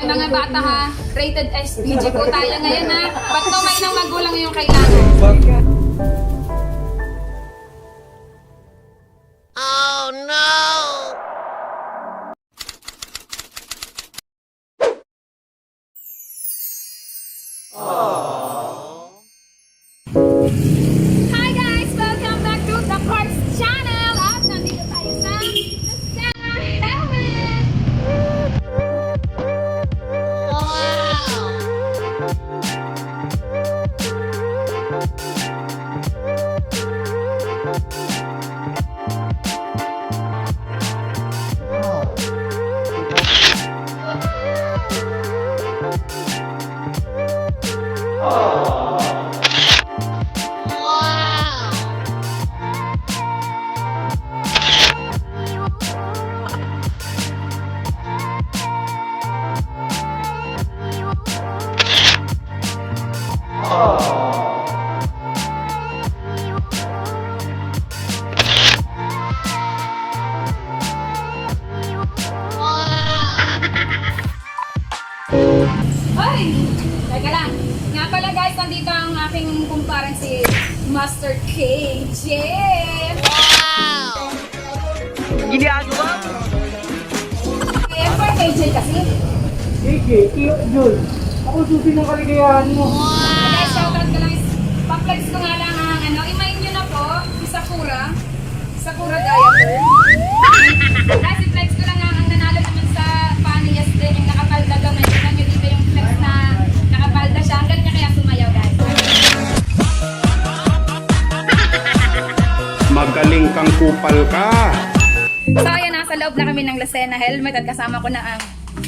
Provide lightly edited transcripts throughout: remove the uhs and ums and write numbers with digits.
Mga bata ha, rated SPG po tayo ngayon ha. Ba't may ng magulang yung kailangan? Oh no! Hi guys! Welcome back to the Parks Channel! At nandito tayo sa Lucena Helmet! Hoy! Teka lang. Nga pala guys, nandito ang aking kumparan si Master KJ. Ginagawa? Eh, for KJ kasi. KJ, Jul. Ako susi ng kaligayahan mo. Guys, shoutout ko lang. Pa-flex ko nga lang ang ano. Imayin nyo na po, si Sakura. Sakura Diaper. Guys, i-flex ko lang ang nanalo naman sa Panias din. Yung nakapalda daw. May tignan nyo dito yung flex na nakapalda siya. Ang galing niya kaya sumayaw guys. Magaling kang kupal ka. So ayan, nasa loob na kami ng Lucena Helmet at kasama ko na ang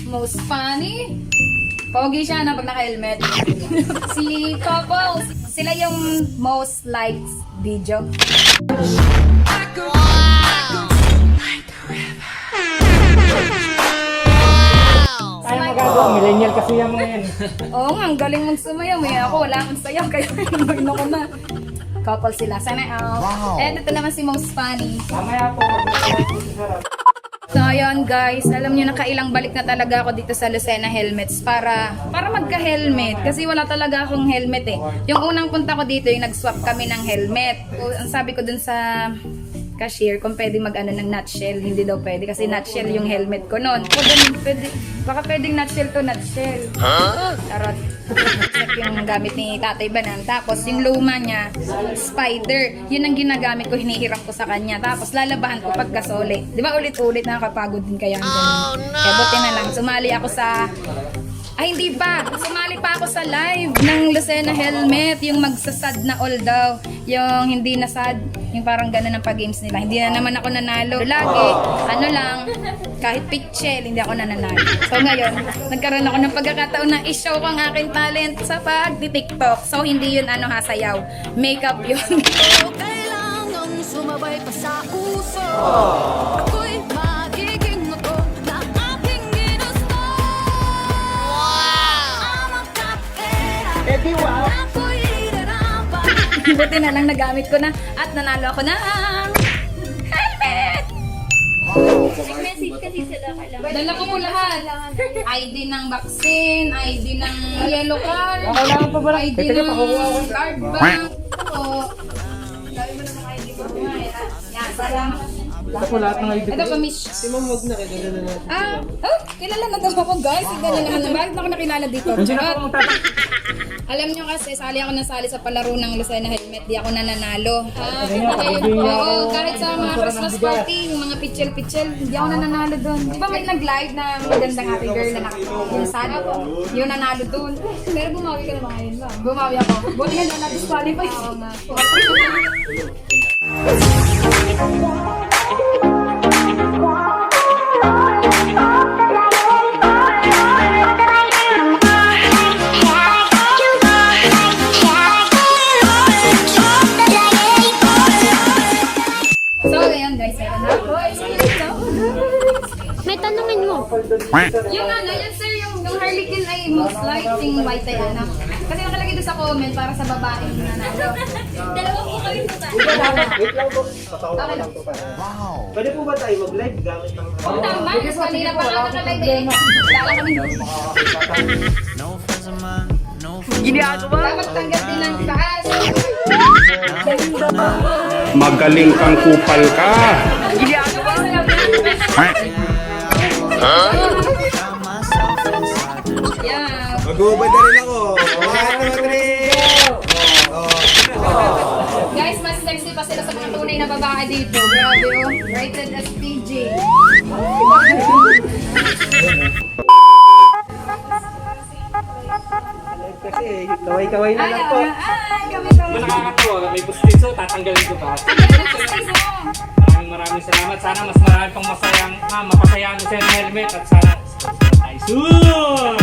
most funny. Pogi siya na pag naka-helmet. Si Coco, sila yung most liked video. Kaya magagawa, millennial kasi yung mga yan. Oo nga, ang galing mong sumayaw. May ako, wala akong sayaw. Kaya nagno ko na. Couple sila. Sana out. Wow. And ito naman si most funny. Mamaya po, sarap. So ayun guys, alam niyo nakailang balik na talaga ako dito sa Lucena Helmets para magka-helmet kasi wala talaga akong helmet eh. Yung unang punta ko dito, yung nag-swap kami ng helmet. So, ang sabi ko dun sa cashier kung pwede mag-ano ng nutshell, hindi daw pwede kasi nutshell yung helmet ko noon. O pwede, baka pwedeng nutshell to nutshell. Tarot. Yung gamit ni Tatay Banan. Tapos yung luma niya, spider. Yun ang ginagamit ko, hinihiram ko sa kanya. Tapos lalabahan ko pagkasoli. Di ba ulit-ulit nakakapagod din kaya ang ganun. Kaya buti na lang, sumali ako sa... Ay, hindi pa. Sumali pa ako sa live ng Lucena Helmet. Yung magsasad na all daw. Yung hindi na sad. Yung parang gano'n ang pag-games nila. Hindi na naman ako nanalo. Lagi, ano lang, kahit pitchel, hindi ako nananalo. So ngayon, nagkaroon ako ng pagkakataon na i-show ko ang aking talent sa pag-tiktok. So hindi yun ano hasayaw. Makeup yun. Kailangan sumabay pa sa uso. Ako'y magiging ako na aking ginusto. Amang kapera. Ako'y irarapa. Buti na lang nagamit ko na at nanalo ako ng helmet! Message kasi sila kailangan. Dala ko po lahat. ID ng vaccine, ID ng yellow card, Kailangan pa ba lang? ID Teka, ng pakuha ko. card bank. Oo. Dami mo ng ID mo. Yan, salamat. Ito po lahat ng ID Ito pa, Miss. Si Ma'am, wag na. Kilala na natin. Kilala na daw ako guys. Tignan niyo naman. Bakit ako nakilala dito? Nandiyan At, ako magtatanong. alam niyo kasi, sali ako nasali sa palaro ng Lucena Helmet. Di ako nananalo. Ganyan, nakabigay Oo, ako. kahit sa mga Christmas party, yung mga pichel-pichel, hindi ako nananalo doon. Di ba may nag-live na magandang happy girl na yung sana ko? Yung nanalo doon. Pero bumawi ka naman ngayon ba? Bumawi ako. Buti nga na na-disqualify. Oo nga. So, ayun guys, meron na ako. May tanungin mo. Yung ano, yun sir, yung Harlequin ay most lighting white ay anak. Kasi nakalagay doon sa comment para sa babaeng nanalo. Dalawa po kami babae. Wait lang po. Tatawa Okay lang po para. Pwede po ba tayo mag-live gamit ng... Oo naman, kasi kanina pa nga nakalagay eh. Wala lang kami doon. Dapat tanggap din ng taas. Magaling kang kupal ka. Yeah. Mag-uubad na rin ako. 1, 2, 3. Guys, mas sexy pa sila sa mga tunay na babae dito. Grabe oh. Rated as PG. Kasi kaway-kaway na lang po. Kami. Nakakatawa, may pustiso, tatanggalin ko pa. Maraming salamat. Sana mas marami pang mapasayaan sa helmet at sana tayo soon!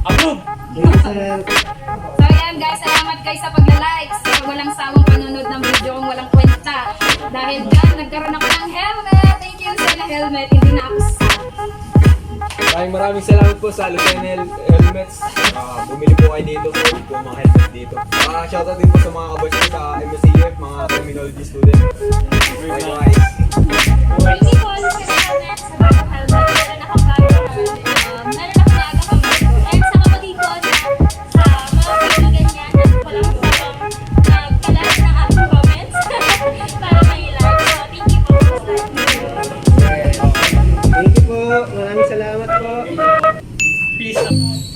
Approve! So yan guys, salamat guys sa pagla-likes. Sa walang sawang panonood ng video kung walang kwenta. Dahil dyan, nagkaroon ako ng helmet. Thank you sa helmet. Hindi na ako sad. Maraming salamat po sa Lucena Helmets. Bumili po kayo dito po mga helmet dito. Shoutout din po sa mga kabatch ko sa MSCF, mga criminology student. Bye guys. Thank you po sa helmet, sa bagong helmet. Meron akong maaga kami. And sa kapatid ko sa mga kaibigan niya na walang sabang nagkalat ng aking comments para may-like. So, thank you po sa Thank you po. Maraming salamat po.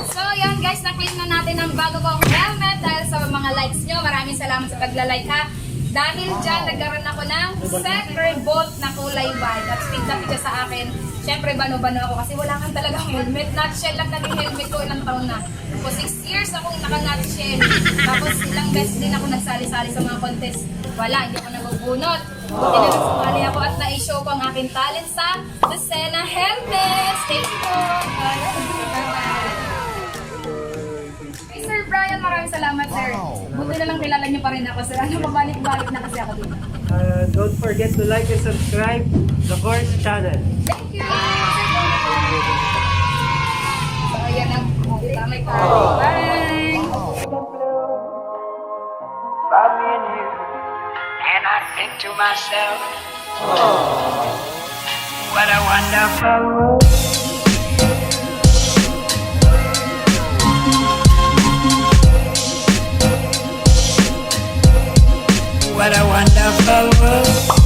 So yun guys, na-claim na natin ang bago kong helmet dahil sa mga likes nyo. Maraming salamat sa pagla-like ha. Dahil dyan, nagkaroon ako ng Secret Bolt na kulay white. At speed na sa akin. Siyempre, bano-bano ako kasi wala kang talagang helmet. Nutshell lang naging helmet ko ilang taon na. For 6 years akong naka-nutshell. Tapos ilang beses din ako nagsali-sali sa mga contest. Wala, hindi ako nabubunot. Buti na nagsumali ako at na-show ko ang aking talent sa Lucena Helmets. Thank you po. Bye-bye. Hey, Sir Brian, maraming salamat, sir. Buti na lang kilala niyo pa rin ako, sir. Ano, pabalik-balik na kasi ako dito. Don't forget to like and subscribe the Course channel. Thank you! So, ayan ang tamay pa. Bye! About me and you, and I think to myself, oh, what a wonderful world. What a wonderful world.